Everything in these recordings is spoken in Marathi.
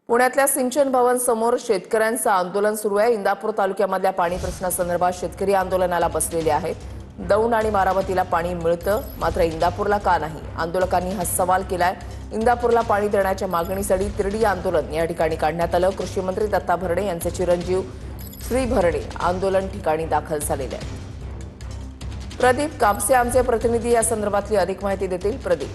पुण्यातल्या सिंचन भवन समोर शेतकऱ्यांचं आंदोलन सुरू आहे। इंदापूर तालुक्यामधल्या पाणी प्रश्नासंदर्भात शेतकरी आंदोलनाला बसलेले आहेत। दौंड आणि बारामतीला पाणी मिळतं, मात्र इंदापूरला का नाही? आंदोलकांनी हा सवाल केलाय। इंदापूरला पाणी देण्याच्या मागणीसाठी तिरडी आंदोलन या ठिकाणी काढण्यात आलं। कृषी मंत्री दत्ता भरणे यांचे चिरंजीव श्री भरणे आंदोलन ठिकाणी दाखल झालेले आहेत। प्रदीप कापसे आमचे प्रतिनिधी या संदर्भातली अधिक माहिती देतील। प्रदीप,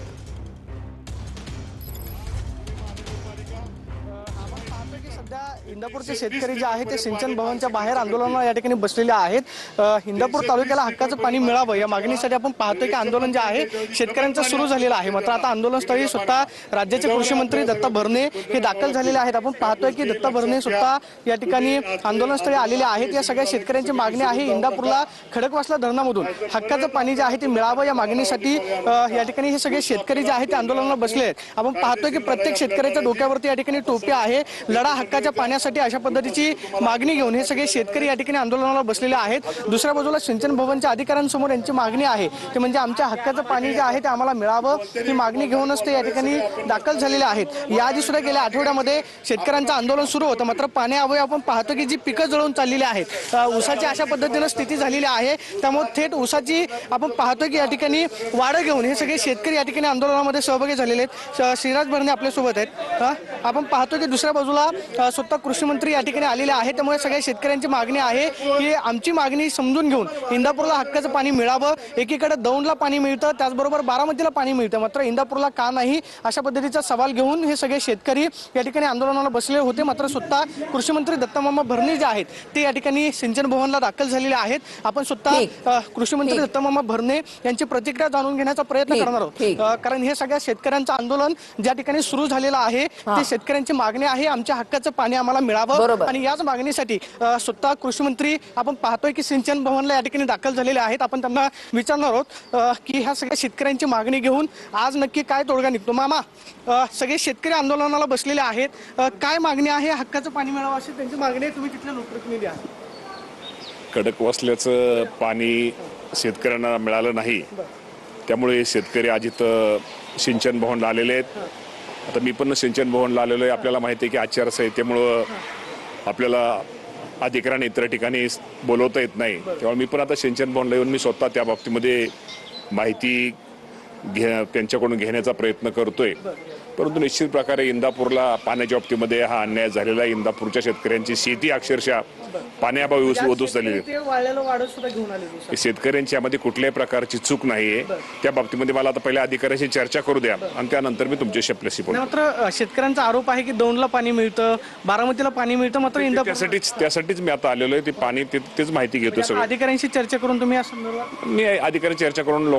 इंदापूरचे शेतकरी जे आहेत ते सिंचन भवनच्या बाहेर आंदोलनाला या ठिकाणी बसलेले आहेत। इंदापूर तालुक्याला हक्काचं पाणी मिळावं या मागणीसाठी आपण पाहतोय की आंदोलन जे आहे शेतकऱ्यांचं सुरू झालेलं आहे। मात्र आता आंदोलनस्थळी स्वतः राज्याचे कृषी मंत्री दत्ता भरणे हे दाखल झालेले आहेत। आपण पाहतोय की दत्ता भरणे स्वतः या ठिकाणी आंदोलनस्थळी आलेले आहेत। या सगळ्या शेतकऱ्यांची मागणी आहे इंदापूरला खडकवासला धरणामधून हक्काचं पाणी जे आहे ते मिळावं या मागणीसाठी या ठिकाणी हे सगळे शेतकरी जे आहेत ते आंदोलनाला बसले आहेत। आपण पाहतोय की प्रत्येक शेतकऱ्याच्या डोक्यावरती या ठिकाणी टोपी आहे। लढा हक्काच्या पाण्यासाठी अशा पद्धतीची मागणी घेऊन हे सगळे शेतकरी या ठिकाणी आंदोलनाला बसलेले आहेत। दुसऱ्या बाजूला सिंचन भवनच्या अधिकाऱ्यांसमोर यांची मागणी आहे ते म्हणजे आमच्या हक्काचं पाणी जे आहे ते आम्हाला मिळावं ही मागणी घेऊनच ते या ठिकाणी दाखल झालेले आहेत। याआधी सुद्धा गेल्या आठवड्यामध्ये शेतकऱ्यांचं आंदोलन सुरू होतं, मात्र पाण्याअभावी आपण पाहतो की जी पिकं जळून चाललेली आहेत, ऊसाची अशा पद्धतीने स्थिती झालेली आहे। त्यामुळे थेट ऊसाची आपण पाहतो की या ठिकाणी वाढ घेऊन हे सगळे शेतकरी या ठिकाणी आंदोलनामध्ये सहभागी झालेले आहेत। श्रीराज भरणे आपल्यासोबत आहेत। आपण पाहतो की दुसऱ्या बाजूला स्वतः कृषी मंत्री या ठिकाणी आलेले आहेत। त्यामुळे सगळ्या शेतकऱ्यांची मागणी आहे की आमची मागणी समजून घेऊन इंदापूरला हक्काचं पाणी मिळावं। एकीकडे दौंडला पाणी मिळतं, त्याचबरोबर बारामतीला पाणी मिळतं, मात्र इंदापूरला का नाही अशा पद्धतीचा सवाल घेऊन हे सगळे शेतकरी या ठिकाणी आंदोलनाला बसले होते। मात्र स्वतः कृषी मंत्री दत्ता भरणे जे आहेत ते या ठिकाणी सिंचन भवनला दाखल झालेले आहेत। आपण स्वतः कृषी मंत्री दत्ता भरणे यांची प्रतिक्रिया जाणून घेण्याचा प्रयत्न करणार आहोत, कारण हे सगळ्या शेतकऱ्यांचं आंदोलन ज्या ठिकाणी सुरू झालेलं आहे ते शेतकऱ्यांची मागणी आहे आमच्या हक्काचं पाणी आम्हाला मिळावं। आणि याच मागणीसाठी स्वतः कृषी मंत्री आपण पाहतोय की सिंचन भवनला या ठिकाणी दाखल झालेले आहेत। आपण त्यांना विचारणार आहोत की ह्या सगळ्या शेतकऱ्यांची मागणी घेऊन आज नक्की काय तोडगा निघतो। मामा, सगळे शेतकरी आंदोलनाला बसलेले आहेत, काय मागणी आहे? हक्काचं पाणी मिळावं अशी त्यांची मागणी आहे, तुम्ही तिथले लोकप्रतिनिधी आहात। खडकवासल्याचं पाणी शेतकऱ्यांना मिळालं नाही, त्यामुळे शेतकरी आज इथं सिंचन भवनला आलेले आहेत। आता मी पण सिंचन भवनला आलेलो आहे। आपल्याला माहिती आहे की आचारसंहितेमुळं आपल्याला अधिकाऱ्यांना इतर ठिकाणी बोलवता येत नाही, तेव्हा मी पण आता सिंचन भवनला येऊन मी स्वतः त्या बाबतीमध्ये माहिती त्यांच्याकडून घेण्याचा प्रयत्न करतोय। परंतु निश्चित प्रकारे इंदापूरला पाण्याच्या बाबतीमध्ये हा अन्याय झालेला आहे। इंदापूरच्या शेतकऱ्यांची शेती अक्षरशः पाण्याअभावी उद्ध्वस्त झालेली आहे। शेतकऱ्यांची यामध्ये कुठल्याही प्रकारची चूक नाहीये। त्या बाबतीमध्ये मला आता पहिल्या अधिकाऱ्यांशी चर्चा करू द्या आणि त्यानंतर मी तुमच्याशी आपल्याशी बोलतो। मात्र शेतकऱ्यांचा आरोप आहे की दौंडला पाणी मिळतं, बारामतीला पाणी मिळतं, मात्र त्यासाठीच मी आता आलेलो आहे। ते पाणी तेच माहिती घेतो सगळं। अधिकाऱ्यांशी चर्चा करून तुम्ही मी अधिकाऱ्यांची चर्चा करून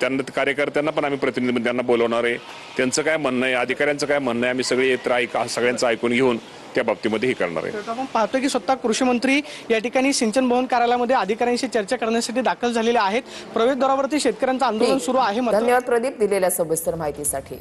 त्यांना कार्यकर्त्यांना पण आम्ही प्रतिनिधी त्यांना बोलवणार आहे। त्यांचं काय म्हणणं आहे, अधिकाऱ्यांचं काय म्हणणं आहे, आम्ही सगळे सगळ्यांचं ऐकून घेऊन त्या बाबतीमध्ये हे करणार आहे। आपण पाहतोय की स्वतः कृषी मंत्री या ठिकाणी सिंचन भवन कार्यालयामध्ये अधिकाऱ्यांशी चर्चा करण्यासाठी दाखल झालेले आहेत। प्रवेशद्वारावरती शेतकऱ्यांचं आंदोलन सुरू आहे। धन्यवाद प्रदीप दिलेल्या सविस्तर माहितीसाठी।